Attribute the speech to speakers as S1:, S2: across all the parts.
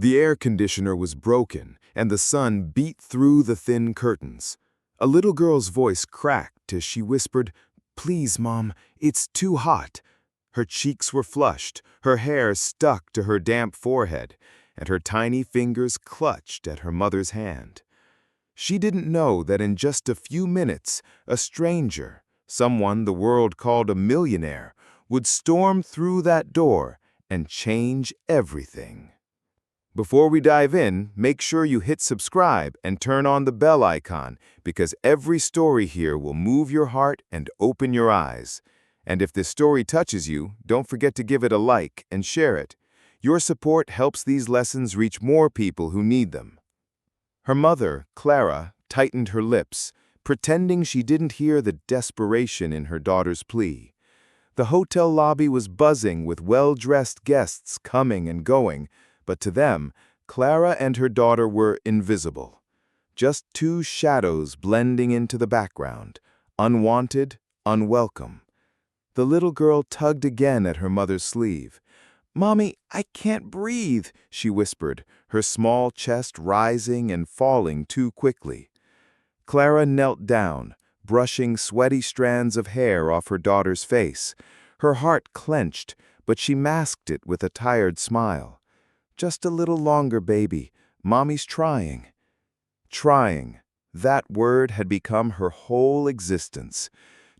S1: The air conditioner was broken, and the sun beat through the thin curtains. A little girl's voice cracked as she whispered, "Please, Mom, it's too hot." Her cheeks were flushed, her hair stuck to her damp forehead, and her tiny fingers clutched at her mother's hand. She didn't know that in just a few minutes, a stranger, someone the world called a millionaire, would storm through that door and change everything. Before we dive in, make sure you hit subscribe and turn on the bell icon, because every story here will move your heart and open your eyes. And if this story touches you, don't forget to give it a like and share it. Your support helps these lessons reach more people who need them. Her mother, Clara, tightened her lips, pretending she didn't hear the desperation in her daughter's plea. The hotel lobby was buzzing with well-dressed guests coming and going, but to them, Clara and her daughter were invisible. Just two shadows blending into the background, unwanted, unwelcome. The little girl tugged again at her mother's sleeve. "Mommy, I can't breathe," she whispered, her small chest rising and falling too quickly. Clara knelt down, brushing sweaty strands of hair off her daughter's face. Her heart clenched, but she masked it with a tired smile. "Just a little longer, baby. Mommy's trying." Trying. That word had become her whole existence.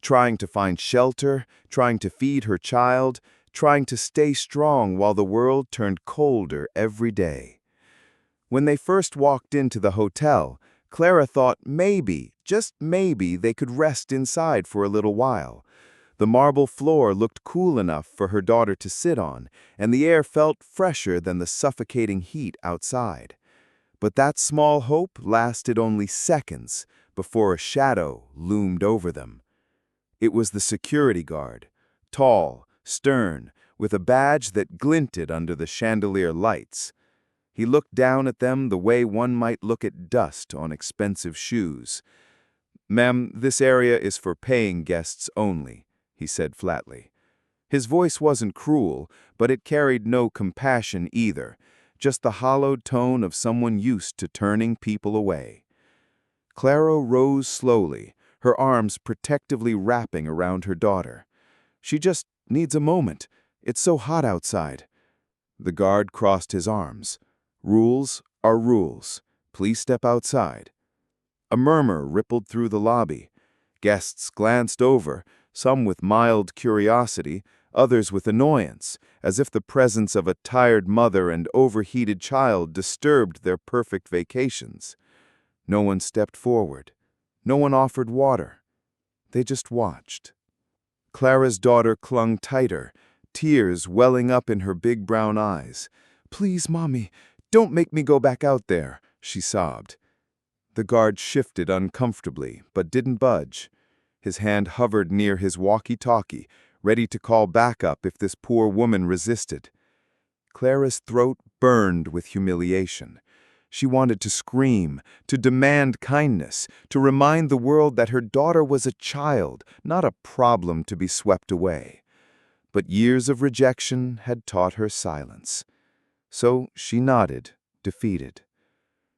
S1: Trying to find shelter, trying to feed her child, trying to stay strong while the world turned colder every day. When they first walked into the hotel, Clara thought maybe, just maybe, they could rest inside for a little while. The marble floor looked cool enough for her daughter to sit on, and the air felt fresher than the suffocating heat outside. But that small hope lasted only seconds before a shadow loomed over them. It was the security guard, tall, stern, with a badge that glinted under the chandelier lights. He looked down at them the way one might look at dust on expensive shoes. "Ma'am, this area is for paying guests only," he said flatly. His voice wasn't cruel, but it carried no compassion either, just the hollowed tone of someone used to turning people away. Clara rose slowly, her arms protectively wrapping around her daughter. "She just needs a moment. It's so hot outside." The guard crossed his arms. "Rules are rules. Please step outside." A murmur rippled through the lobby. Guests glanced over, some with mild curiosity, others with annoyance, as if the presence of a tired mother and overheated child disturbed their perfect vacations. No one stepped forward. No one offered water. They just watched. Clara's daughter clung tighter, tears welling up in her big brown eyes. "Please, Mommy, don't make me go back out there," she sobbed. The guard shifted uncomfortably, but didn't budge. His hand hovered near his walkie-talkie, ready to call backup if this poor woman resisted. Clara's throat burned with humiliation. She wanted to scream, to demand kindness, to remind the world that her daughter was a child, not a problem to be swept away. But years of rejection had taught her silence. So she nodded, defeated.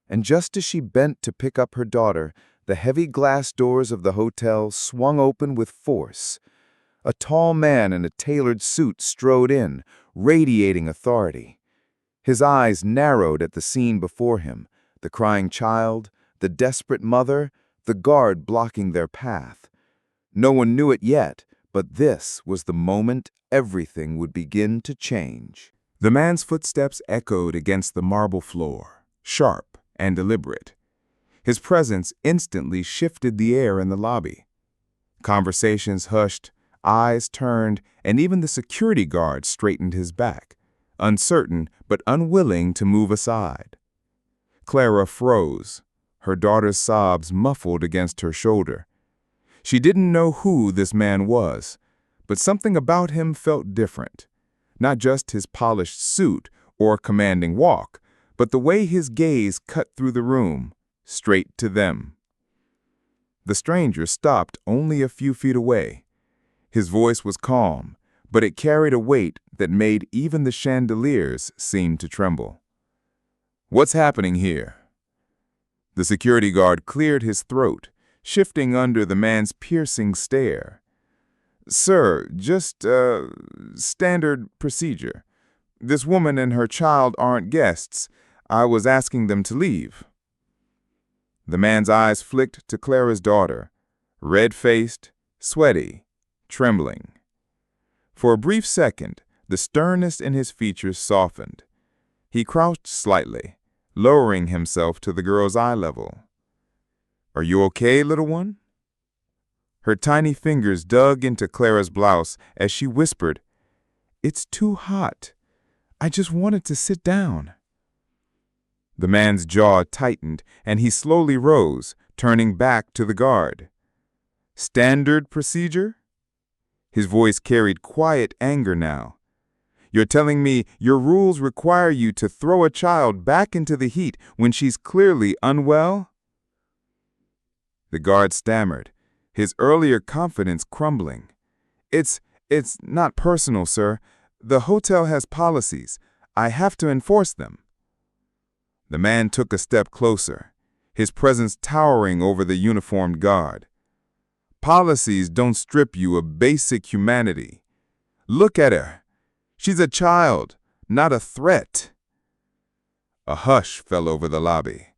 S1: And just as she bent to pick up her daughter, the heavy glass doors of the hotel swung open with force. A tall man in a tailored suit strode in, radiating authority. His eyes narrowed at the scene before him, the crying child, the desperate mother, the guard blocking their path. No one knew it yet, but this was the moment everything would begin to change. The man's footsteps echoed against the marble floor, sharp and deliberate. His presence instantly shifted the air in the lobby. Conversations hushed, eyes turned, and even the security guard straightened his back, uncertain but unwilling to move aside. Clara froze, her daughter's sobs muffled against her shoulder. She didn't know who this man was, but something about him felt different. Not just his polished suit or commanding walk, but the way his gaze cut through the room, straight to them. The stranger stopped only a few feet away. His voice was calm, but it carried a weight that made even the chandeliers seem to tremble.
S2: What's happening here? The security guard cleared his throat, shifting under the man's piercing stare. Sir, just, standard procedure. This woman and her child aren't guests. I was asking them to leave. The man's eyes flicked to Clara's daughter, red-faced, sweaty, trembling. For a brief second, the sternness in his features softened. He crouched slightly, lowering himself to the girl's eye level. Are you okay, little one? Her tiny fingers dug into Clara's blouse as she whispered, It's too hot. I just wanted to sit down. The man's jaw tightened, and he slowly rose, turning back to the guard. Standard procedure? His voice carried quiet anger now. You're telling me your rules require you to throw a child back into the heat when she's clearly unwell? The guard stammered, his earlier confidence crumbling. It's not personal, sir. The hotel has policies. I have to enforce them. The man took a step closer, his presence towering over the uniformed guard. Policies don't strip you of basic humanity. Look at her. She's a child, not a threat. A hush fell over the lobby.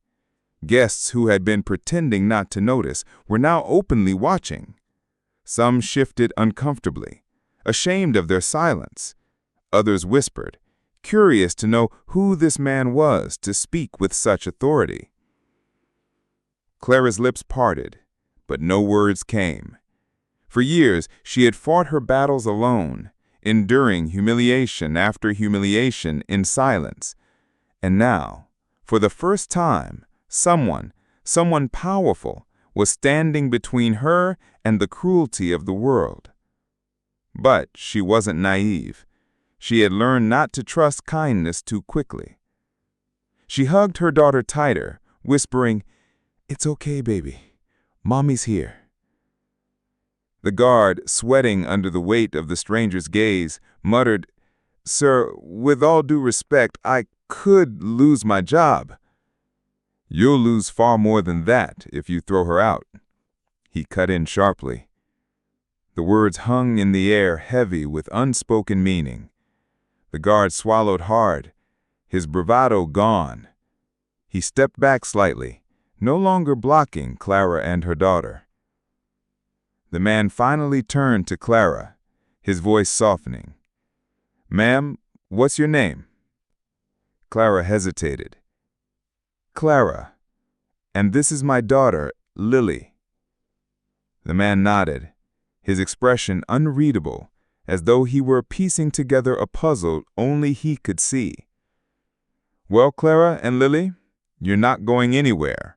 S2: Guests who had been pretending not to notice were now openly watching. Some shifted uncomfortably, ashamed of their silence. Others whispered, curious to know who this man was to speak with such authority. Clara's lips parted, but no words came. For years, she had fought her battles alone, enduring humiliation after humiliation in silence. And now, for the first time, someone powerful, was standing between her and the cruelty of the world. But she wasn't naive. She had learned not to trust kindness too quickly. She hugged her daughter tighter, whispering, It's okay, baby. Mommy's here. The guard, sweating under the weight of the stranger's gaze, muttered, Sir, with all due respect, I could lose my job. You'll lose far more than that if you throw her out. He cut in sharply. The words hung in the air, heavy with unspoken meaning. The guard swallowed hard, his bravado gone. He stepped back slightly, no longer blocking Clara and her daughter. The man finally turned to Clara, his voice softening. Ma'am, what's your name? Clara hesitated. Clara, and this is my daughter, Lily. The man nodded, his expression unreadable, as though he were piecing together a puzzle only he could see. Well, Clara and Lily, you're not going anywhere,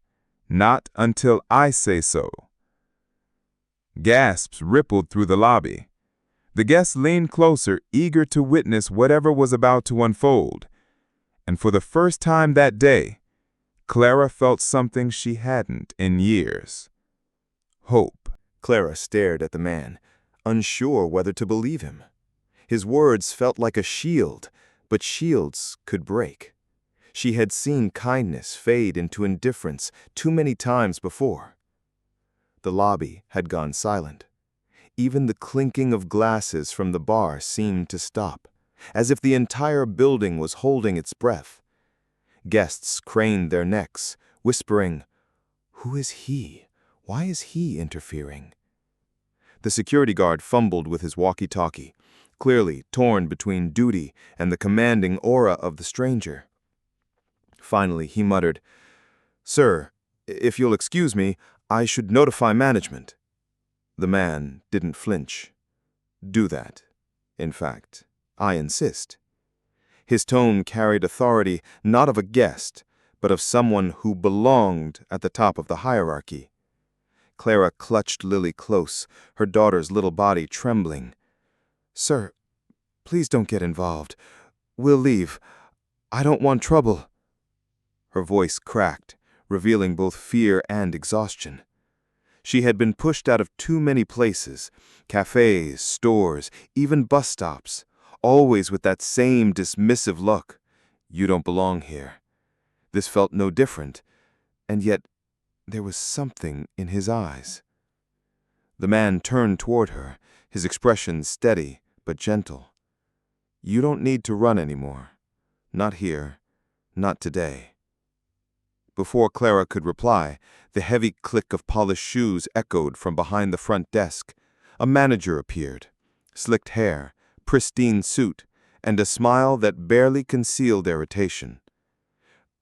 S2: not until I say so. Gasps rippled through the lobby. The guests leaned closer, eager to witness whatever was about to unfold. And for the first time that day, Clara felt something she hadn't in years. Hope.
S1: Clara stared at the man, unsure whether to believe him. His words felt like a shield, but shields could break. She had seen kindness fade into indifference too many times before. The lobby had gone silent. Even the clinking of glasses from the bar seemed to stop, as if the entire building was holding its breath. Guests craned their necks, whispering, Who is he? Why is he interfering? The security guard fumbled with his walkie-talkie, clearly torn between duty and the commanding aura of the stranger. Finally, he muttered, Sir, if you'll excuse me, I should notify management. The man didn't flinch. Do that. In fact, I insist. His tone carried authority not of a guest, but of someone who belonged at the top of the hierarchy. Clara clutched Lily close, her daughter's little body trembling. Sir, please don't get involved. We'll leave. I don't want trouble. Her voice cracked, revealing both fear and exhaustion. She had been pushed out of too many places, cafes, stores, even bus stops, always with that same dismissive look. You don't belong here. This felt no different, and yet there was something in his eyes. The man turned toward her, his expression steady but gentle. "You don't need to run anymore. Not here. Not today." Before Clara could reply, the heavy click of polished shoes echoed from behind the front desk. A manager appeared. Slicked hair, pristine suit, and a smile that barely concealed irritation.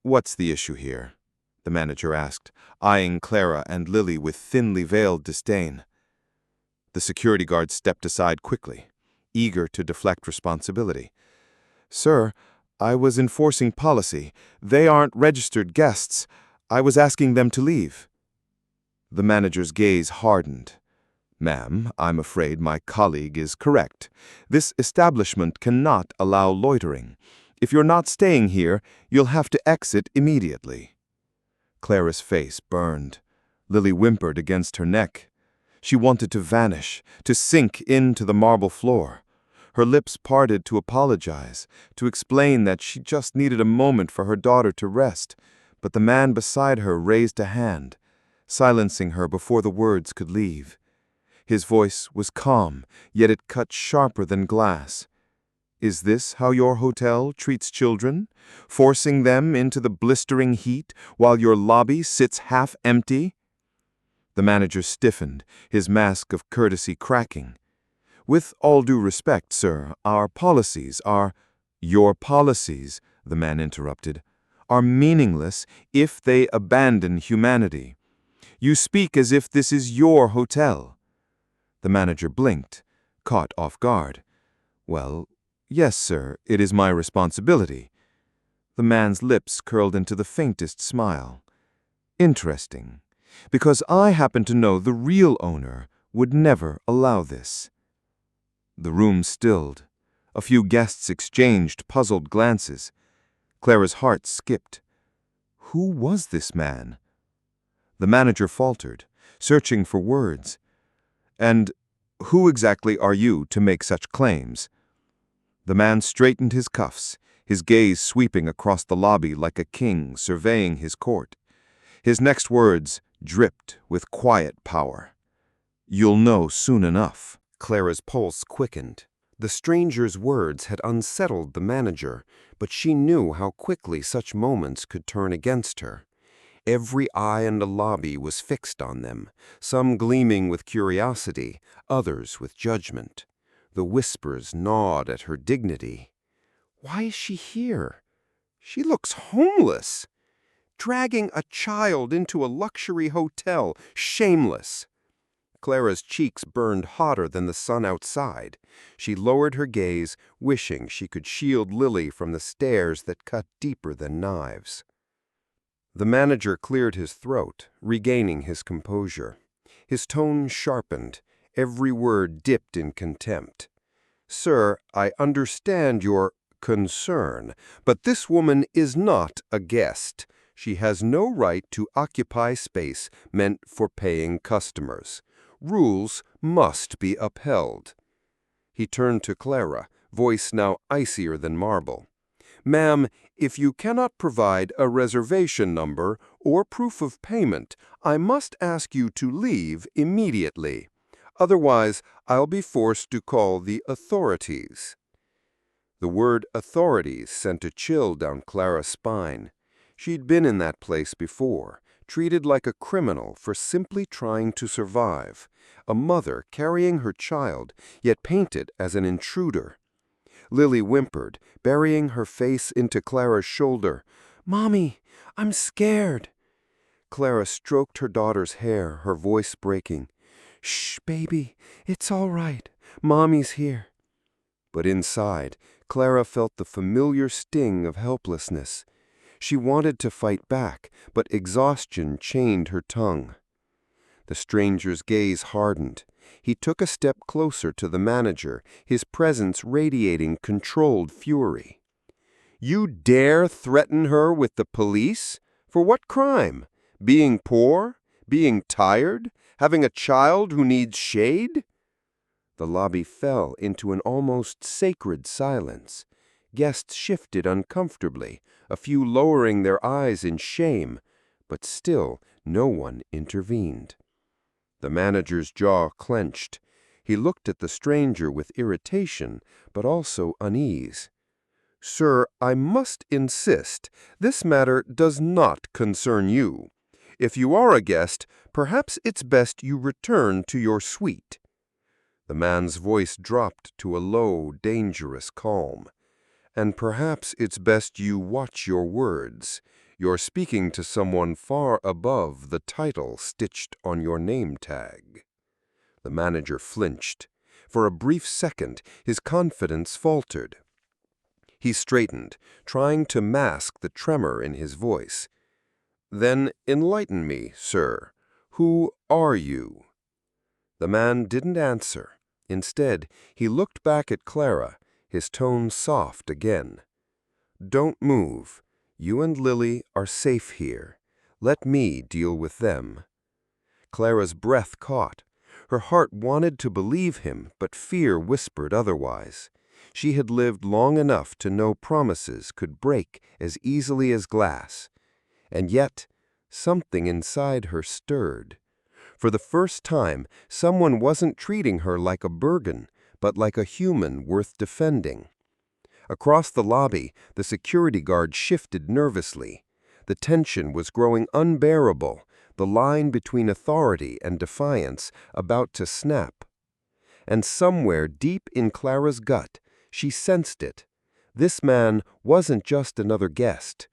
S1: "What's the issue here?" the manager asked, eyeing Clara and Lily with thinly veiled disdain. The security guard stepped aside quickly, eager to deflect responsibility. "Sir, I was enforcing policy. They aren't registered guests. I was asking them to leave." The manager's gaze hardened. "Ma'am, I'm afraid my colleague is correct. This establishment cannot allow loitering. If you're not staying here, you'll have to exit immediately." Clara's face burned. Lily whimpered against her neck. She wanted to vanish, to sink into the marble floor. Her lips parted to apologize, to explain that she just needed a moment for her daughter to rest, but the man beside her raised a hand, silencing her before the words could leave. His voice was calm, yet it cut sharper than glass. "Is this how your hotel treats children? Forcing them into the blistering heat while your lobby sits half empty?" The manager stiffened, his mask of courtesy cracking. "With all due respect, sir, our policies are—" "Your policies," the man interrupted, "are meaningless if they abandon humanity. You speak as if this is your hotel." The manager blinked, caught off guard. "Well, yes, sir, it is my responsibility." The man's lips curled into the faintest smile. "Interesting, because I happen to know the real owner would never allow this." The room stilled. A few guests exchanged puzzled glances. Clara's heart skipped. Who was this man? The manager faltered, searching for words. "And who exactly are you to make such claims?" The man straightened his cuffs, his gaze sweeping across the lobby like a king surveying his court. His next words dripped with quiet power. "You'll know soon enough."
S3: Clara's pulse quickened. The stranger's words had unsettled the manager, but she knew how quickly such moments could turn against her. Every eye in the lobby was fixed on them, some gleaming with curiosity, others with judgment. The whispers gnawed at her dignity. Why is she here? She looks homeless. Dragging a child into a luxury hotel, shameless. Clara's cheeks burned hotter than the sun outside. She lowered her gaze, wishing she could shield Lily from the stares that cut deeper than knives. The manager cleared his throat, regaining his composure. His tone sharpened, every word dipped in contempt. "Sir, I understand your concern, but this woman is not a guest. She has no right to occupy space meant for paying customers. Rules must be upheld." He turned to Clara, voice now icier than marble. "Ma'am, if you cannot provide a reservation number or proof of payment, I must ask you to leave immediately. Otherwise, I'll be forced to call the authorities." The word authorities sent a chill down Clara's spine. She'd been in that place before, treated like a criminal for simply trying to survive, a mother carrying her child, yet painted as an intruder. Lily whimpered, burying her face into Clara's shoulder. "Mommy, I'm scared." Clara stroked her daughter's hair, her voice breaking. "Shh, baby, it's all right. Mommy's here." But inside, Clara felt the familiar sting of helplessness. She wanted to fight back, but exhaustion chained her tongue. The stranger's gaze hardened. He took a step closer to the manager, his presence radiating controlled fury. "You dare threaten her with the police? For what crime? Being poor? Being tired? Having a child who needs shade?" The lobby fell into an almost sacred silence. Guests shifted uncomfortably, a few lowering their eyes in shame, but still no one intervened. The manager's jaw clenched. He looked at the stranger with irritation, but also unease. "Sir, I must insist, this matter does not concern you. If you are a guest, perhaps it's best you return to your suite." The man's voice dropped to a low, dangerous calm. "And perhaps it's best you watch your words. You're speaking to someone far above the title stitched on your name tag." The manager flinched. For a brief second, his confidence faltered. He straightened, trying to mask the tremor in his voice. "Then enlighten me, sir. Who are you?" The man didn't answer. Instead, he looked back at Clara, his tone soft again. "Don't move. You and Lily are safe here. Let me deal with them." Clara's breath caught. Her heart wanted to believe him, but fear whispered otherwise. She had lived long enough to know promises could break as easily as glass. And yet, something inside her stirred. For the first time, someone wasn't treating her like a Bergen, but like a human worth defending. Across the lobby, the security guard shifted nervously. The tension was growing unbearable, the line between authority and defiance about to snap. And somewhere deep in Clara's gut, she sensed it. This man wasn't just another guest.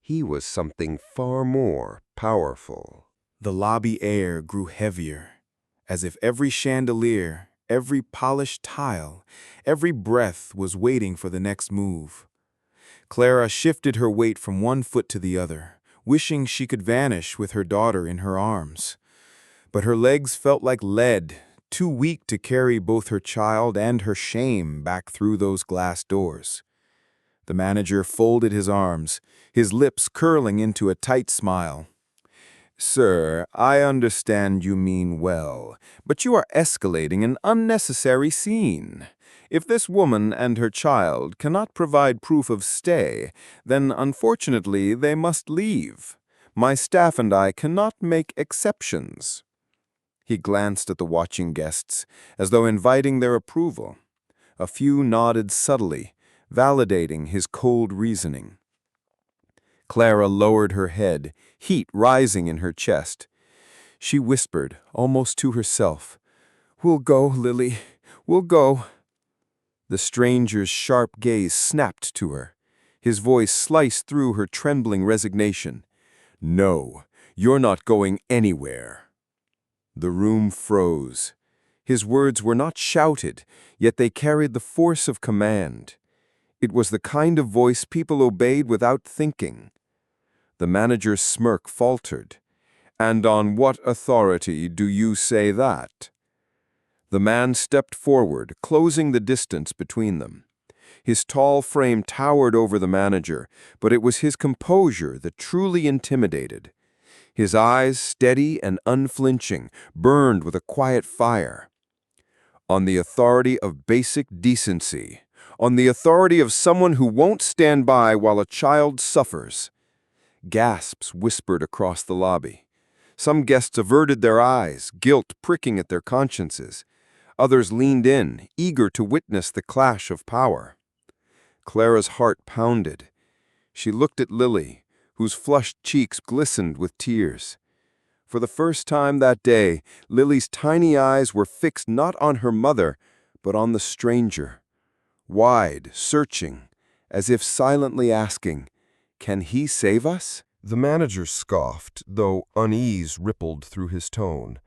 S3: He was something far more powerful.
S4: The lobby air grew heavier, as if every chandelier, every polished tile, every breath was waiting for the next move. Clara shifted her weight from one foot to the other, wishing she could vanish with her daughter in her arms. But her legs felt like lead, too weak to carry both her child and her shame back through those glass doors. The manager folded his arms, his lips curling into a tight smile. "Sir, I understand you mean well, but you are escalating an unnecessary scene. If this woman and her child cannot provide proof of stay, then unfortunately they must leave. My staff and I cannot make exceptions." He glanced at the watching guests, as though inviting their approval. A few nodded subtly, validating his cold reasoning. Clara lowered her head, heat rising in her chest. She whispered, almost to herself, "We'll go, Lily, we'll go." The stranger's sharp gaze snapped to her. His voice sliced through her trembling resignation. "No, you're not going anywhere." The room froze. His words were not shouted, yet they carried the force of command. It was the kind of voice people obeyed without thinking. The manager's smirk faltered. "And on what authority do you say that?" The man stepped forward, closing the distance between them. His tall frame towered over the manager, but it was his composure that truly intimidated. His eyes, steady and unflinching, burned with a quiet fire. "On the authority of basic decency. On the authority of someone who won't stand by while a child suffers." Gasps whispered across the lobby. Some guests averted their eyes, guilt pricking at their consciences. Others leaned in, eager to witness the clash of power. Clara's heart pounded. She looked at Lily, whose flushed cheeks glistened with tears. For the first time that day, Lily's tiny eyes were fixed not on her mother, but on the stranger. Wide, searching, as if silently asking, "Can he save us?"
S3: The manager scoffed, though unease rippled through his tone.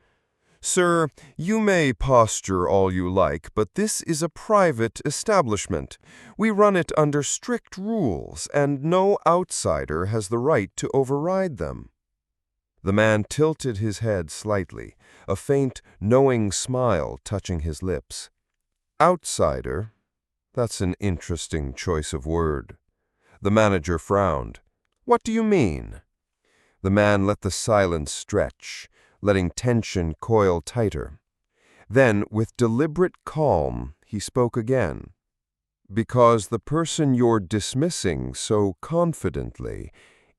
S3: "Sir, you may posture all you like, but this is a private establishment. We run it under strict rules, and no outsider has the right to override them." The man tilted his head slightly, a faint, knowing smile touching his lips. "Outsider? That's an interesting choice of word." The manager frowned. "What do you mean?" The man let the silence stretch, letting tension coil tighter. Then, with deliberate calm, he spoke again. Because the person you're dismissing so confidently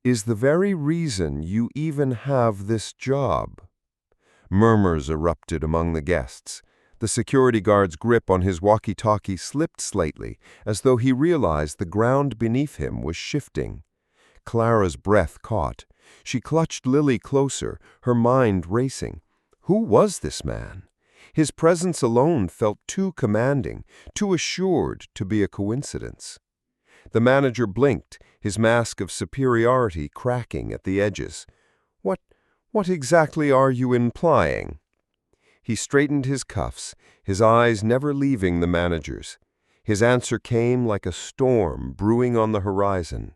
S3: is the very reason you even have this job." Murmurs erupted among the guests. The security guard's grip on his walkie-talkie slipped slightly, as though he realized the ground beneath him was shifting. Clara's breath caught. She clutched Lily closer, her mind racing. Who was this man? His presence alone felt too commanding, too assured to be a coincidence. The manager blinked, his mask of superiority cracking at the edges. What exactly are you implying?" He straightened his cuffs, his eyes never leaving the manager's. His answer came like a storm brewing on the horizon.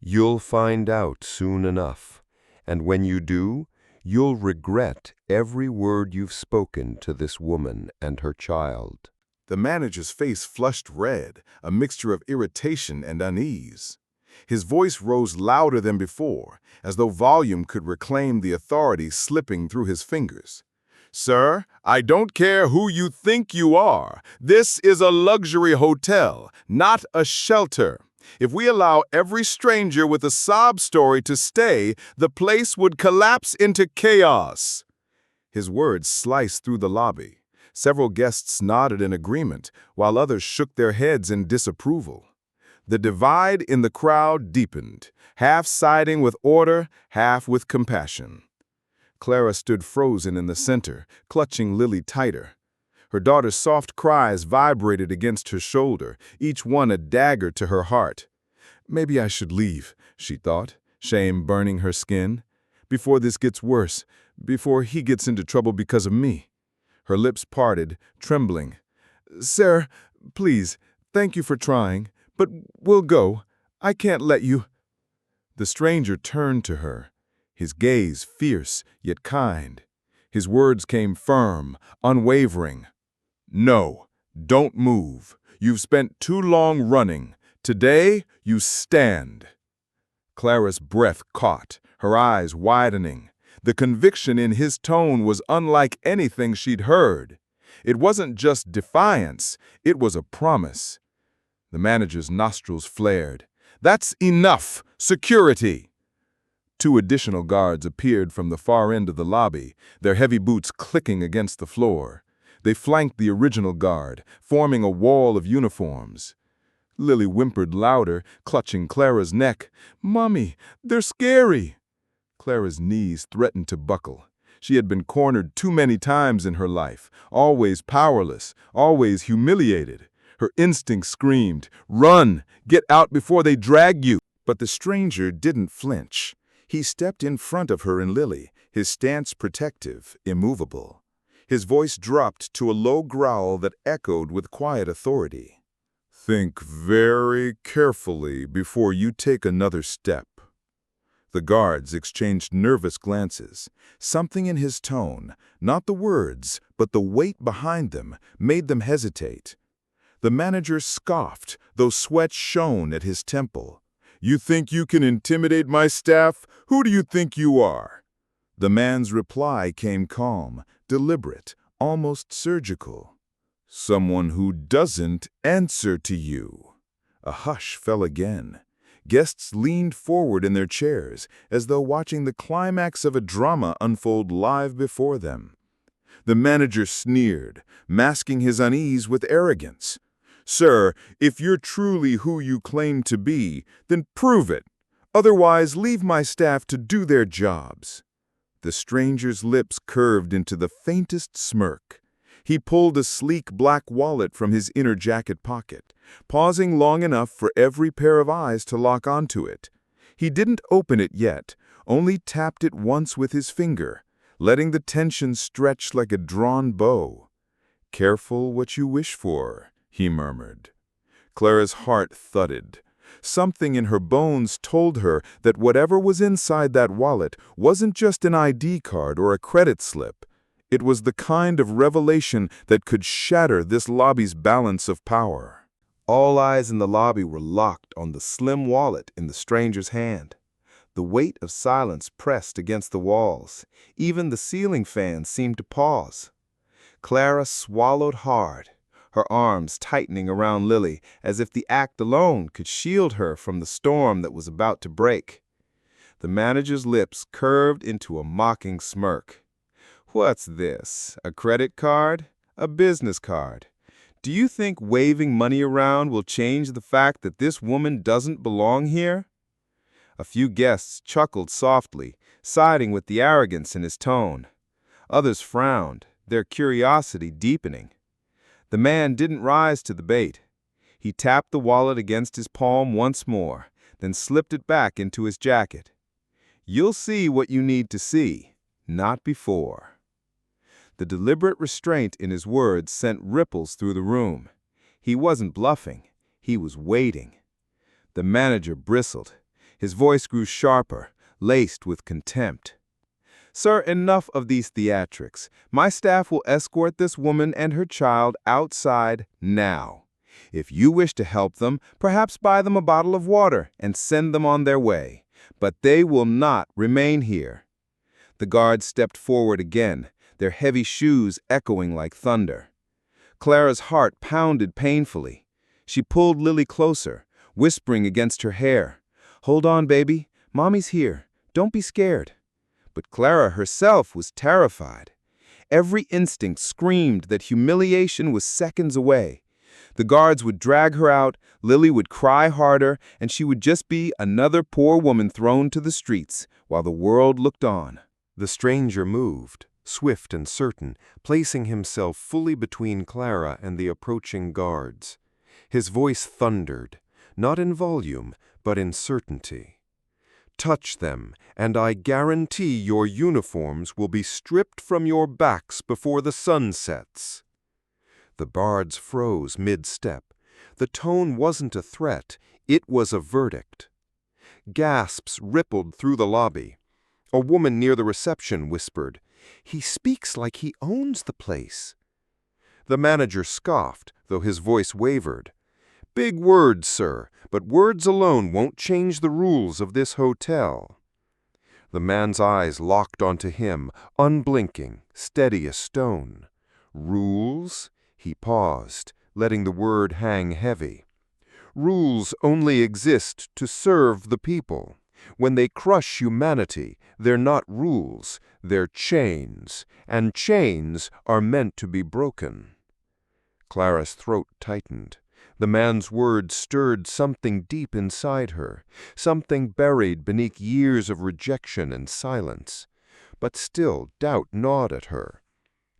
S3: "You'll find out soon enough, and when you do, you'll regret every word you've spoken to this woman and her child."
S1: The manager's face flushed red, a mixture of irritation and unease. His voice rose louder than before, as though volume could reclaim the authority slipping through his fingers. "Sir, I don't care who you think you are. This is a luxury hotel, not a shelter. If we allow every stranger with a sob story to stay, the place would collapse into chaos." His words sliced through the lobby. Several guests nodded in agreement, while others shook their heads in disapproval. The divide in the crowd deepened, half siding with order, half with compassion. Clara stood frozen in the center, clutching Lily tighter. Her daughter's soft cries vibrated against her shoulder, each one a dagger to her heart. "Maybe I should leave," she thought, shame burning her skin. "Before this gets worse, before he gets into trouble because of me." Her lips parted, trembling. "Sir, please, thank you for trying, but we'll go. I can't let you." The stranger turned to her, his gaze fierce yet kind. His words came firm, unwavering. "No, don't move. You've spent too long running. Today, you stand." Clara's breath caught, her eyes widening. The conviction in his tone was unlike anything she'd heard. It wasn't just defiance, it was a promise. The manager's nostrils flared. "That's enough! Security!" Two additional guards appeared from the far end of the lobby, their heavy boots clicking against the floor. They flanked the original guard, forming a wall of uniforms. Lily whimpered louder, clutching Clara's neck. "Mommy, they're scary!" Clara's knees threatened to buckle. She had been cornered too many times in her life, always powerless, always humiliated. Her instinct screamed, "Run! Get out before they drag you!" But the stranger didn't flinch. He stepped in front of her and Lily, his stance protective, immovable. His voice dropped to a low growl that echoed with quiet authority. "Think very carefully before you take another step." The guards exchanged nervous glances. Something in his tone, not the words, but the weight behind them, made them hesitate. The manager scoffed, though sweat shone at his temple. "You think you can intimidate my staff? Who do you think you are?" The man's reply came calm, deliberate, almost surgical. "Someone who doesn't answer to you." A hush fell again. Guests leaned forward in their chairs, as though watching the climax of a drama unfold live before them. The manager sneered, masking his unease with arrogance. "Sir, if you're truly who you claim to be, then prove it. Otherwise, leave my staff to do their jobs." The stranger's lips curved into the faintest smirk. He pulled a sleek black wallet from his inner jacket pocket, pausing long enough for every pair of eyes to lock onto it. He didn't open it yet, only tapped it once with his finger, letting the tension stretch like a drawn bow. "Careful what you wish for," he murmured. Clara's heart thudded. Something in her bones told her that whatever was inside that wallet wasn't just an ID card or a credit slip. It was the kind of revelation that could shatter this lobby's balance of power. All eyes in the lobby were locked on the slim wallet in the stranger's hand. The weight of silence pressed against the walls. Even the ceiling fans seemed to pause. Clara swallowed hard,
S2: her arms tightening around Lily as if the act alone could shield her from the storm that was about to break. The manager's lips curved into a mocking smirk. "What's this? A credit card? A business card? Do you think waving money around will change the fact that this woman doesn't belong here?" A few guests chuckled softly, siding with the arrogance in his tone. Others frowned, their curiosity deepening. The man didn't rise to the bait. He tapped the wallet against his palm once more, then slipped it back into his jacket. "You'll see what you need to see, not before." The deliberate restraint in his words sent ripples through the room. He wasn't bluffing. He was waiting. The manager bristled. His voice grew sharper, laced with contempt. "Sir, enough of these theatrics. My staff will escort this woman and her child outside now. If you wish to help them, perhaps buy them a bottle of water and send them on their way. But they will not remain here." The guards stepped forward again, their heavy shoes echoing like thunder. Clara's heart pounded painfully. She pulled Lily closer, whispering against her hair, "Hold on, baby. Mommy's here. Don't be scared." But Clara herself was terrified. Every instinct screamed that humiliation was seconds away. The guards would drag her out, Lily would cry harder, and she would just be another poor woman thrown to the streets while the world looked on.
S3: The stranger moved, swift and certain, placing himself fully between Clara and the approaching guards. His voice thundered, not in volume, but in certainty. "Touch them, and I guarantee your uniforms will be stripped from your backs before the sun sets." The guards froze mid-step. The tone wasn't a threat, it was a verdict. Gasps rippled through the lobby. A woman near the reception whispered, "He speaks like he owns the place." The manager scoffed, though his voice wavered. "Big words, sir, but words alone won't change the rules of this hotel." The man's eyes locked onto him, unblinking, steady as stone. "Rules?" He paused, letting the word hang heavy. "Rules only exist to serve the people. When they crush humanity, they're not rules, they're chains, and chains are meant to be broken." Clara's throat tightened. The man's words stirred something deep inside her, something buried beneath years of rejection and silence. But still doubt gnawed at her.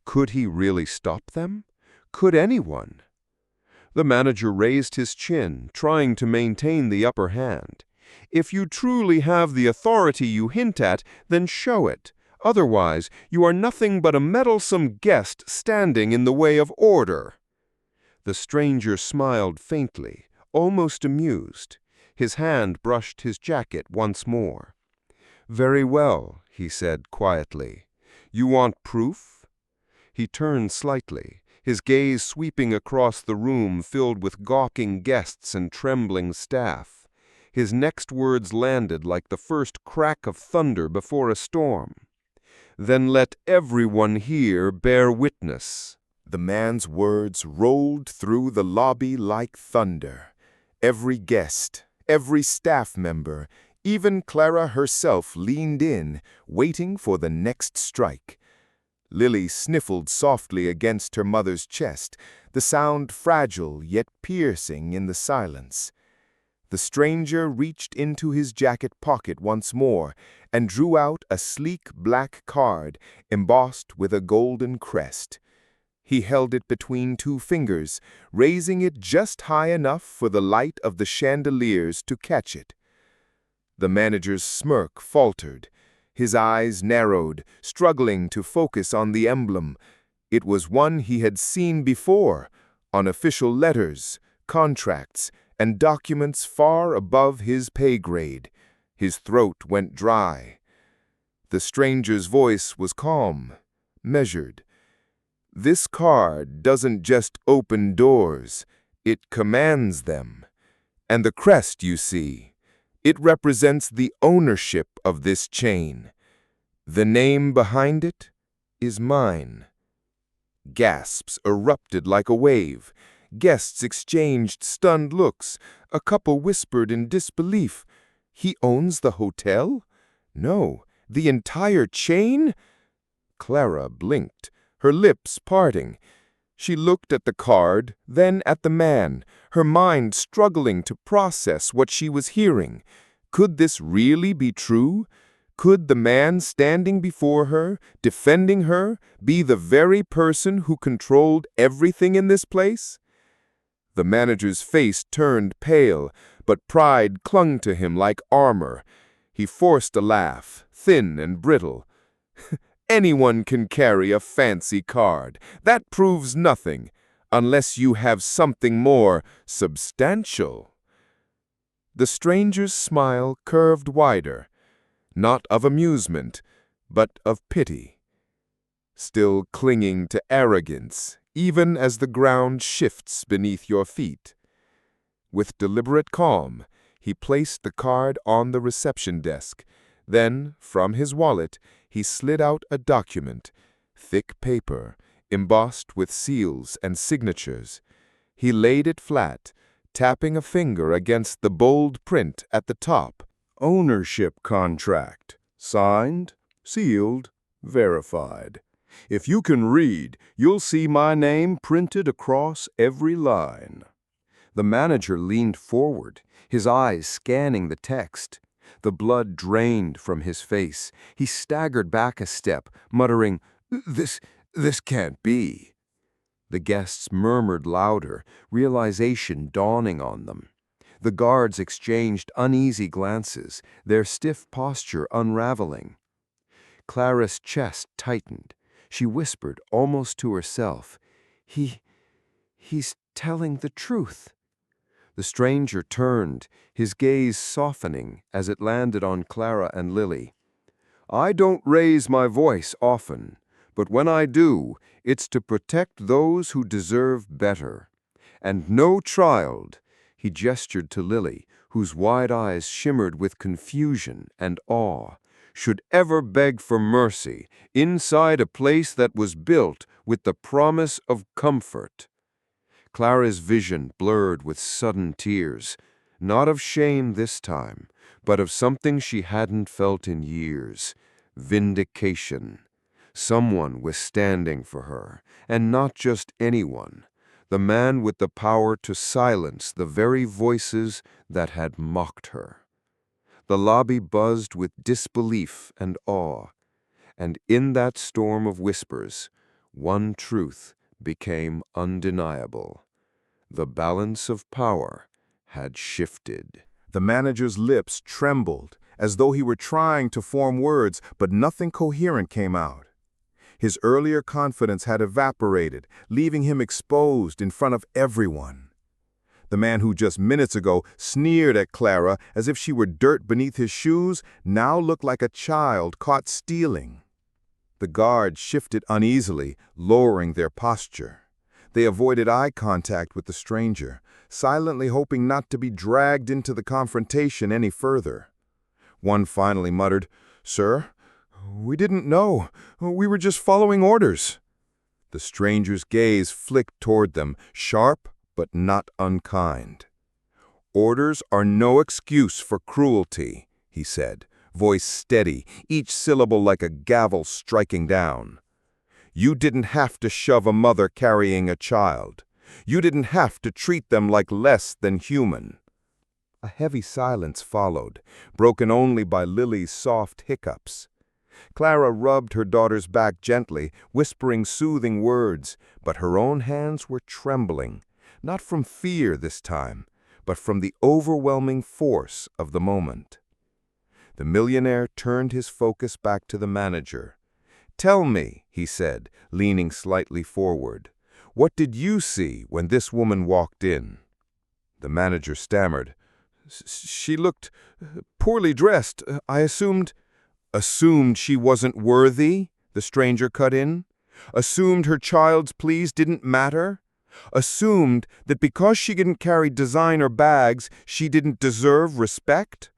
S3: Could he really stop them? Could anyone? The manager raised his chin, trying to maintain the upper hand. "If you truly have the authority you hint at, then show it. Otherwise, you are nothing but a meddlesome guest standing in the way of order." The stranger smiled faintly, almost amused. His hand brushed his jacket once more. "Very well," he said quietly. "You want proof?" He turned slightly, his gaze sweeping across the room filled with gawking guests and trembling staff. His next words landed like the first crack of thunder before a storm. "Then let everyone here bear witness."
S1: The man's words rolled through the lobby like thunder. Every guest, every staff member, even Clara herself leaned in, waiting for the next strike. Lily sniffled softly against her mother's chest, the sound fragile yet piercing in the silence. The stranger reached into his jacket pocket once more and drew out a sleek black card embossed with a golden crest. He held it between two fingers, raising it just high enough for the light of the chandeliers to catch it. The manager's smirk faltered. His eyes narrowed, struggling to focus on the emblem. It was one he had seen before, on official letters, contracts, and documents far above his pay grade. His throat went dry. The stranger's voice was calm, measured. "This card doesn't just open doors, it commands them. And the crest, you see, it represents the ownership of this chain. The name behind it is mine."
S2: Gasps erupted like a wave. Guests exchanged stunned looks. A couple whispered in disbelief. "He owns the hotel? No, the entire chain?" Clara blinked, her lips parting. She looked at the card, then at the man, her mind struggling to process what she was hearing. Could this really be true? Could the man standing before her, defending her, be the very person who controlled everything in this place? The manager's face turned pale, but pride clung to him like armor. He forced a laugh, thin and brittle. "Anyone can carry a fancy card. That proves nothing, unless you have something more substantial." The stranger's smile curved wider, not of amusement, but of pity. Still clinging to arrogance, even as the ground shifts beneath your feet. With deliberate calm, he placed the card on the reception desk. Then, from his wallet, he slid out a document, thick paper, embossed with seals and signatures. He laid it flat, tapping a finger against the bold print at the top.
S5: Ownership contract. Signed, sealed, verified. If you can read, you'll see my name printed across every line.
S3: The manager leaned forward, his eyes scanning the text. The blood drained from his face. He staggered back a step, muttering, This can't be." The guests murmured louder, realization dawning on them. The guards exchanged uneasy glances, their stiff posture unraveling. Clara's chest tightened. She whispered, almost to herself, He's telling the truth." The stranger turned, his gaze softening as it landed on Clara and Lily. "I don't raise my voice often, but when I do, it's to protect those who deserve better. And no child," he gestured to Lily, whose wide eyes shimmered with confusion and awe, "should ever beg for mercy inside a place that was built with the promise of comfort." Clara's vision blurred with sudden tears, not of shame this time, but of something she hadn't felt in years: vindication. Someone was standing for her, and not just anyone. The man with the power to silence the very voices that had mocked her. The lobby buzzed with disbelief and awe, and in that storm of whispers, one truth became undeniable. The balance of power had shifted.
S1: The manager's lips trembled, as though he were trying to form words, but nothing coherent came out. His earlier confidence had evaporated, leaving him exposed in front of everyone. The man who just minutes ago sneered at Clara as if she were dirt beneath his shoes now looked like a child caught stealing. The guards shifted uneasily, lowering their posture. They avoided eye contact with the stranger, silently hoping not to be dragged into the confrontation any further. One finally muttered, "Sir, we didn't know. We were just following orders." The stranger's gaze flicked toward them, sharp but not unkind. "Orders are no excuse for cruelty," he said, voice steady, each syllable like a gavel striking down. "You didn't have to shove a mother carrying a child. You didn't have to treat them like less than human." A heavy silence followed, broken only by Lily's soft hiccups. Clara rubbed her daughter's back gently, whispering soothing words, but her own hands were trembling, not from fear this time, but from the overwhelming force of the moment. The millionaire turned his focus back to the manager. "Tell me," he said, leaning slightly forward, "what did you see when this woman walked in?" The manager stammered, "She looked poorly dressed. I assumed—" "Assumed she wasn't worthy?" the stranger cut in. "Assumed her child's pleas didn't matter? Assumed that because she didn't carry designer bags, she didn't deserve respect?"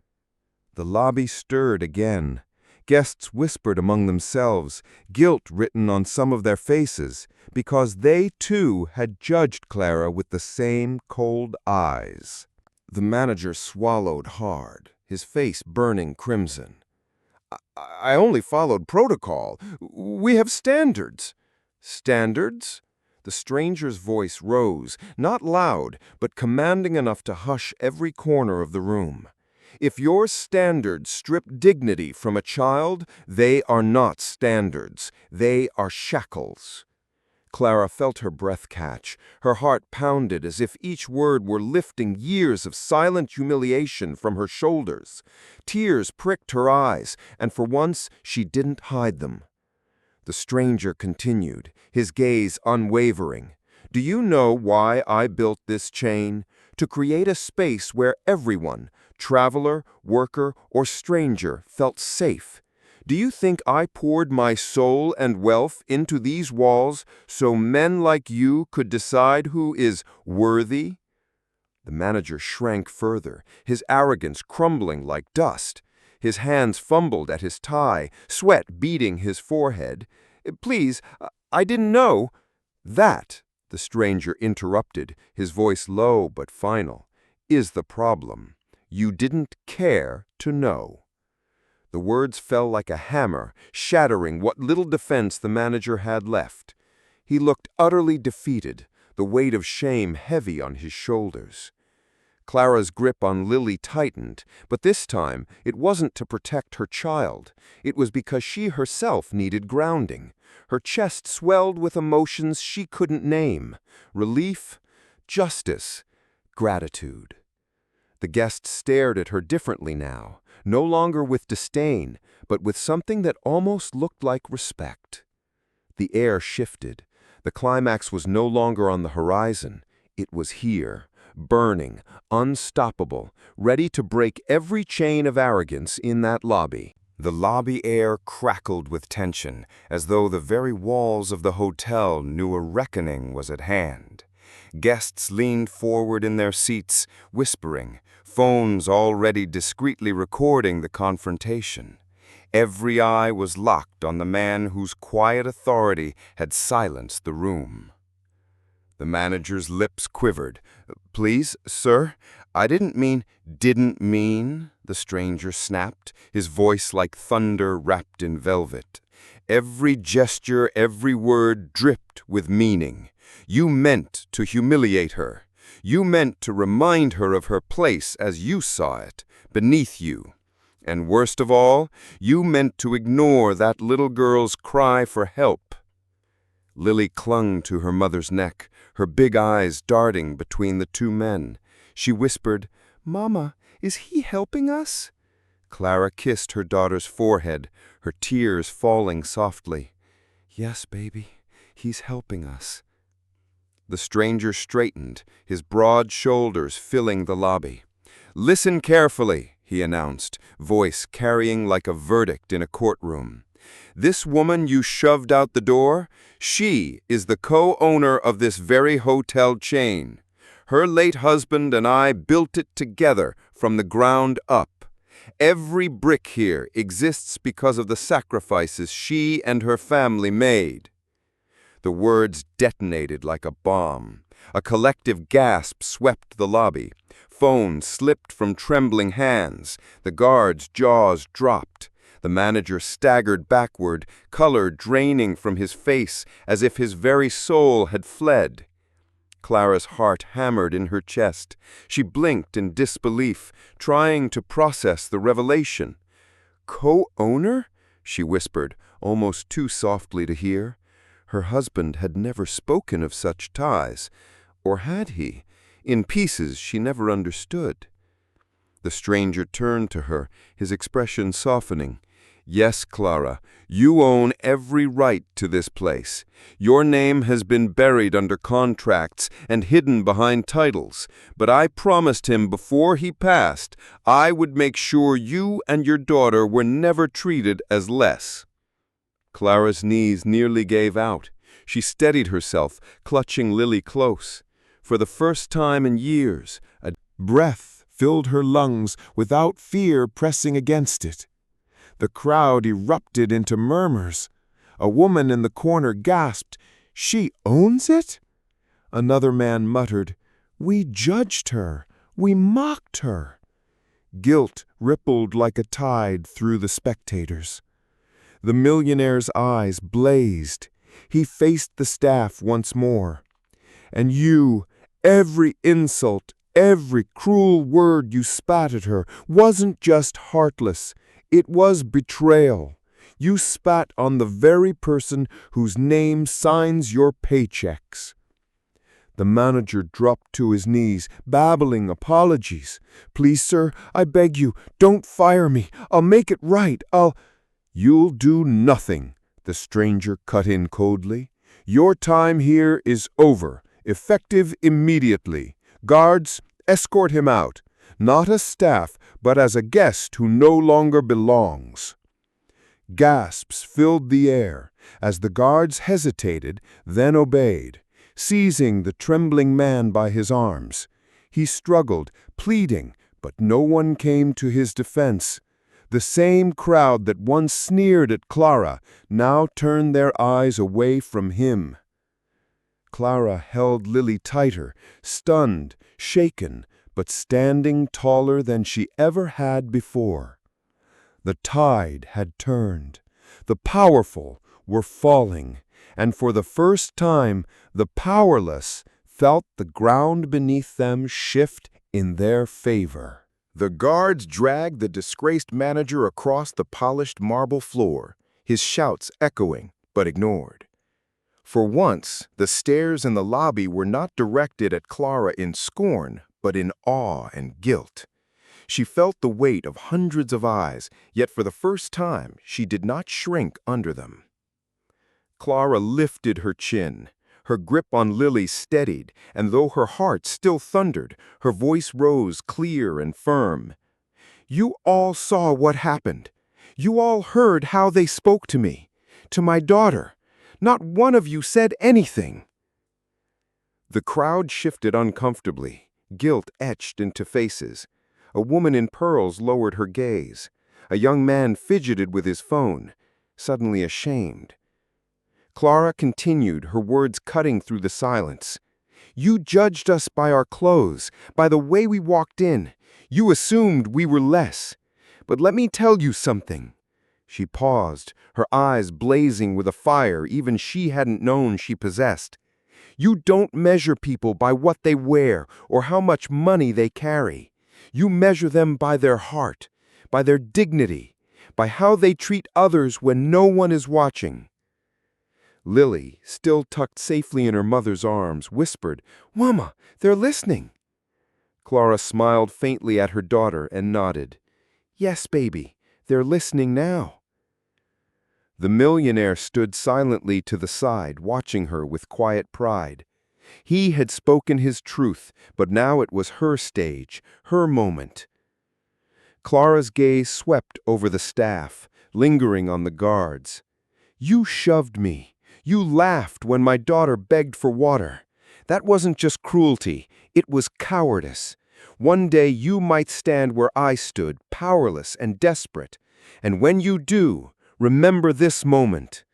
S1: The lobby stirred again.
S3: Guests whispered among themselves, guilt written on some of their faces, because they too had judged Clara with the same cold eyes. The manager swallowed hard, his face burning crimson. I only followed protocol. We have standards. Standards? The stranger's voice rose, not loud, but commanding enough to hush every corner of the room. If your standards strip dignity from a child, they are not standards. They are shackles. Clara felt her breath catch. Her heart pounded as if each word were lifting years of silent humiliation from her shoulders. Tears pricked her eyes, and for once she didn't hide them. The stranger continued, his gaze unwavering. Do you know why I built this chain? To create a space where everyone, traveler, worker, or stranger, felt safe. Do you think I poured my soul and wealth into these walls so men like you could decide who is worthy? The manager shrank further, his arrogance crumbling like dust. His hands fumbled at his tie, sweat beading his forehead. Please, I didn't know. That, the stranger interrupted, his voice low but final, is the problem. You didn't care to know. The words fell like a hammer, shattering what little defense the manager had left. He looked utterly defeated, the weight of shame heavy on his shoulders. Clara's grip on Lily tightened, but this time it wasn't to protect her child. It was because she herself needed grounding. Her chest swelled with emotions she couldn't name: relief, justice, gratitude. The guests stared at her differently now, no longer with disdain, but with something that almost looked like respect. The air shifted. The climax was no longer on the horizon. It was here, burning, unstoppable, ready to break every chain of arrogance in that lobby.
S1: The lobby air crackled with tension, as though the very walls of the hotel knew a reckoning was at hand. Guests leaned forward in their seats, whispering, phones already discreetly recording the confrontation. Every eye was locked on the man whose quiet authority had silenced the room. The manager's lips quivered. Please, sir, I didn't mean, the stranger snapped, his voice like thunder wrapped in velvet. Every gesture, every word dripped with meaning. You meant to humiliate her. You meant to remind her of her place as you saw it, beneath you. And worst of all, you meant to ignore that little girl's cry for help. Lily clung to her mother's neck, her big eyes darting between the two men. She whispered, "Mama, is he helping us?" Clara kissed her daughter's forehead, her tears falling softly. "Yes, baby, he's helping us." The stranger straightened, his broad shoulders filling the lobby. "Listen carefully," he announced, voice carrying like a verdict in a courtroom. "This woman you shoved out the door, she is the co-owner of this very hotel chain. Her late husband and I built it together from the ground up. Every brick here exists because of the sacrifices she and her family made." The words detonated like a bomb. A collective gasp swept the lobby. Phones slipped from trembling hands. The guard's jaws dropped. The manager staggered backward, color draining from his face as if his very soul had fled. Clara's heart hammered in her chest. She blinked in disbelief, trying to process the revelation. "Co-owner?" she whispered, almost too softly to hear. Her husband had never spoken of such ties. Or had he? In pieces she never understood. The stranger turned to her, his expression softening. "Yes, Clara, you own every right to this place. Your name has been buried under contracts and hidden behind titles, but I promised him before he passed I would make sure you and your daughter were never treated as less." Clara's knees nearly gave out. She steadied herself, clutching Lily close. For the first time in years, a breath filled her lungs without fear pressing against it.
S4: The crowd erupted into murmurs. A woman in the corner gasped, "She owns it?" Another man muttered, "We judged her. We mocked her." Guilt rippled like a tide through the spectators. The millionaire's eyes blazed. He faced the staff once more. "And you, every insult, every cruel word you spat at her wasn't just heartless. It was betrayal. You spat on the very person whose name signs your paychecks." The manager dropped to his knees, babbling apologies. "Please, sir, I beg you, don't fire me. I'll make it right. "You'll do nothing," the stranger cut in coldly. "Your time here is over, effective immediately. Guards, escort him out, not as staff, but as a guest who no longer belongs." Gasps filled the air as the guards hesitated, then obeyed, seizing the trembling man by his arms. He struggled, pleading, but no one came to his defense. The same crowd that once sneered at Clara now turned their eyes away from him. Clara held Lily tighter, stunned, shaken, but standing taller than she ever had before. The tide had turned. The powerful were falling, and for the first time the powerless felt the ground beneath them shift in their favor.
S1: The guards dragged the disgraced manager across the polished marble floor, his shouts echoing, but ignored. For once, the stares in the lobby were not directed at Clara in scorn, but in awe and guilt. She felt the weight of hundreds of eyes, yet for the first time she did not shrink under them. Clara lifted her chin. Her grip on Lily steadied, and though her heart still thundered, her voice rose clear and firm. "You all saw what happened. You all heard how they spoke to me, to my daughter. Not one of you said anything." The crowd shifted uncomfortably, guilt etched into faces. A woman in pearls lowered her gaze. A young man fidgeted with his phone, suddenly ashamed. Clara continued, her words cutting through the silence. "You judged us by our clothes, by the way we walked in. You assumed we were less. But let me tell you something." She paused, her eyes blazing with a fire even she hadn't known she possessed. "You don't measure people by what they wear or how much money they carry. You measure them by their heart, by their dignity, by how they treat others when no one is watching." Lily, still tucked safely in her mother's arms, whispered, "Mama, they're listening." Clara smiled faintly at her daughter and nodded. "Yes, baby, they're listening now." The millionaire stood silently to the side, watching her with quiet pride. He had spoken his truth, but now it was her stage, her moment. Clara's gaze swept over the staff, lingering on the guards. "You shoved me. You laughed when my daughter begged for water. That wasn't just cruelty, it was cowardice. One day you might stand where I stood, powerless and desperate. And when you do, remember this moment."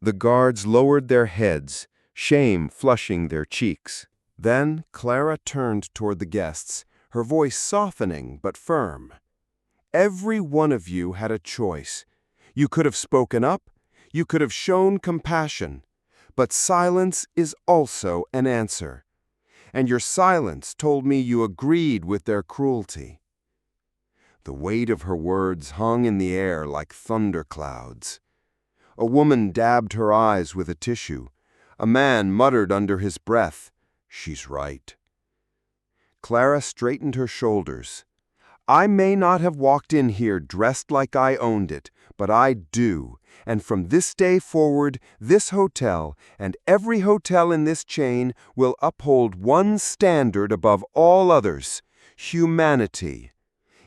S1: The guards lowered their heads, shame flushing their cheeks. Then Clara turned toward the guests, her voice softening but firm. "Every one of you had a choice. You could have spoken up. You could have shown compassion, but silence is also an answer. And your silence told me you agreed with their cruelty." The weight of her words hung in the air like thunderclouds. A woman dabbed her eyes with a tissue. A man muttered under his breath, "She's right." Clara straightened her shoulders. "I may not have walked in here dressed like I owned it, but I do. And from this day forward, this hotel and every hotel in this chain will uphold one standard above all others: humanity.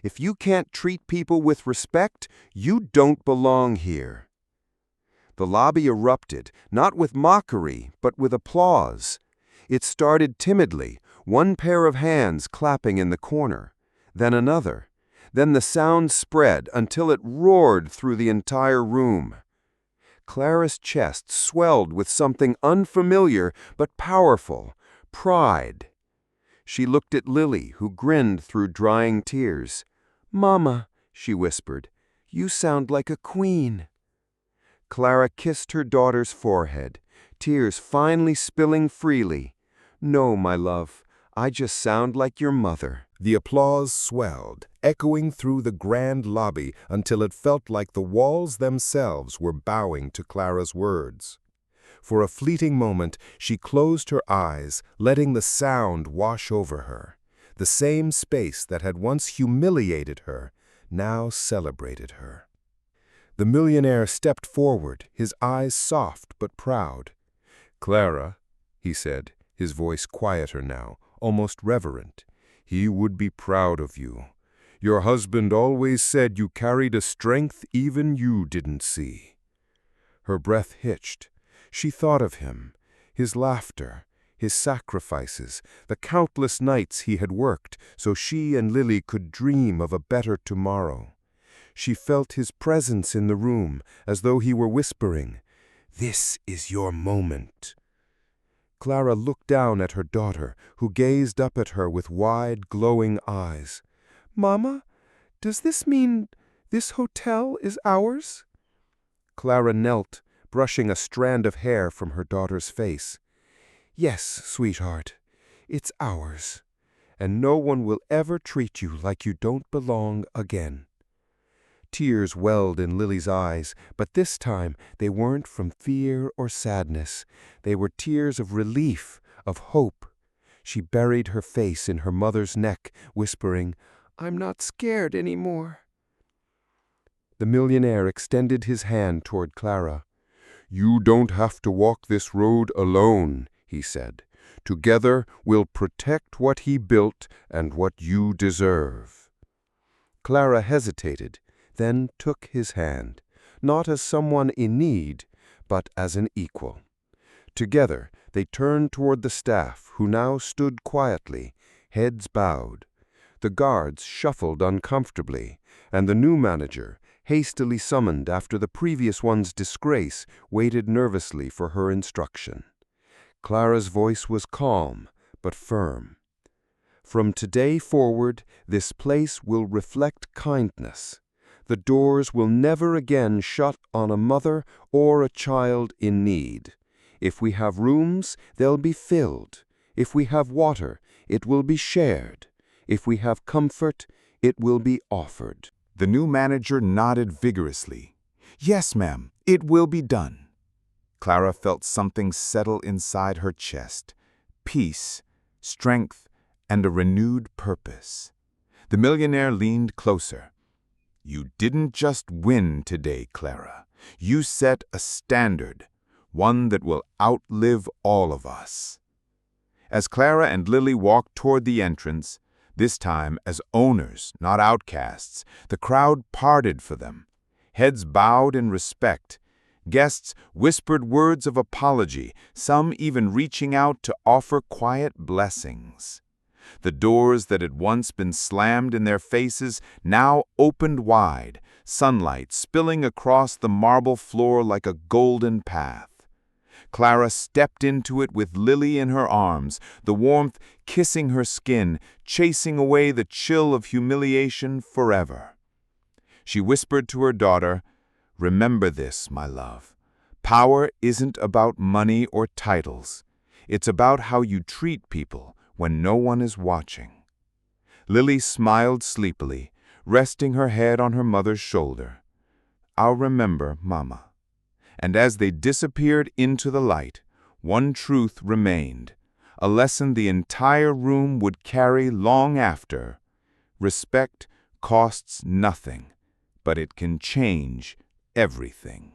S1: If you can't treat people with respect, you don't belong here." The lobby erupted, not with mockery, but with applause. It started timidly, one pair of hands clapping in the corner, then another,
S3: Then the sound spread until it roared through the entire room. Clara's chest swelled with something unfamiliar but powerful, pride. She looked at Lily, who grinned through drying tears. "Mama," she whispered, "you sound like a queen." Clara kissed her daughter's forehead, tears finally spilling freely. "No, my love, I just sound like your mother."
S5: The applause swelled, echoing through the grand lobby until it felt like the walls themselves were bowing to Clara's words. For a fleeting moment, she closed her eyes, letting the sound wash over her. The same space that had once humiliated her now celebrated her. The millionaire stepped forward, his eyes soft but proud. "Clara," he said, his voice quieter now, almost reverent, "he would be proud of you. Your husband always said you carried a strength even you didn't see." Her breath hitched. She thought of him, his laughter, his sacrifices, the countless nights he had worked so she and Lily could dream of a better tomorrow. She felt his presence in the room, as though he were whispering, "This is your moment." Clara looked down at her daughter, who gazed up at her with wide, glowing eyes. "Mama, does this mean this hotel is ours?" Clara knelt, brushing a strand of hair from her daughter's face. "Yes, sweetheart, it's ours, and no one will ever treat you like you don't belong again." Tears welled in Lily's eyes, but this time they weren't from fear or sadness. They were tears of relief, of hope. She buried her face in her mother's neck, whispering, "I'm not scared anymore." The millionaire extended his hand toward Clara. "You don't have to walk this road alone," he said. "Together we'll protect what he built and what you deserve." Clara hesitated, then took his hand, not as someone in need, but as an equal. Together they turned toward the staff, who now stood quietly, heads bowed. The guards shuffled uncomfortably, and the new manager, hastily summoned after the previous one's disgrace, waited nervously for her instruction. Clara's voice was calm, but firm. "From today forward, this place will reflect kindness. The doors will never again shut on a mother or a child in need. If we have rooms, they'll be filled. If we have water, it will be shared. If we have comfort, it will be offered."
S2: The new manager nodded vigorously. "Yes, ma'am, it will be done." Clara felt something settle inside her chest. Peace, strength, and a renewed purpose. The millionaire leaned closer. "You didn't just win today, Clara. You set a standard, one that will outlive all of us." As Clara and Lily walked toward the entrance, this time as owners, not outcasts, the crowd parted for them. Heads bowed in respect. Guests whispered words of apology, some even reaching out to offer quiet blessings. The doors that had once been slammed in their faces now opened wide, sunlight spilling across the marble floor like a golden path. Clara stepped into it with Lily in her arms, the warmth kissing her skin, chasing away the chill of humiliation forever. She whispered to her daughter, "Remember this, my love. Power isn't about money or titles. It's about how you treat people when no one is watching." Lily smiled sleepily, resting her head on her mother's shoulder. "I'll remember, Mama." And as they disappeared into the light, one truth remained, a lesson the entire room would carry long after. Respect costs nothing, but it can change everything.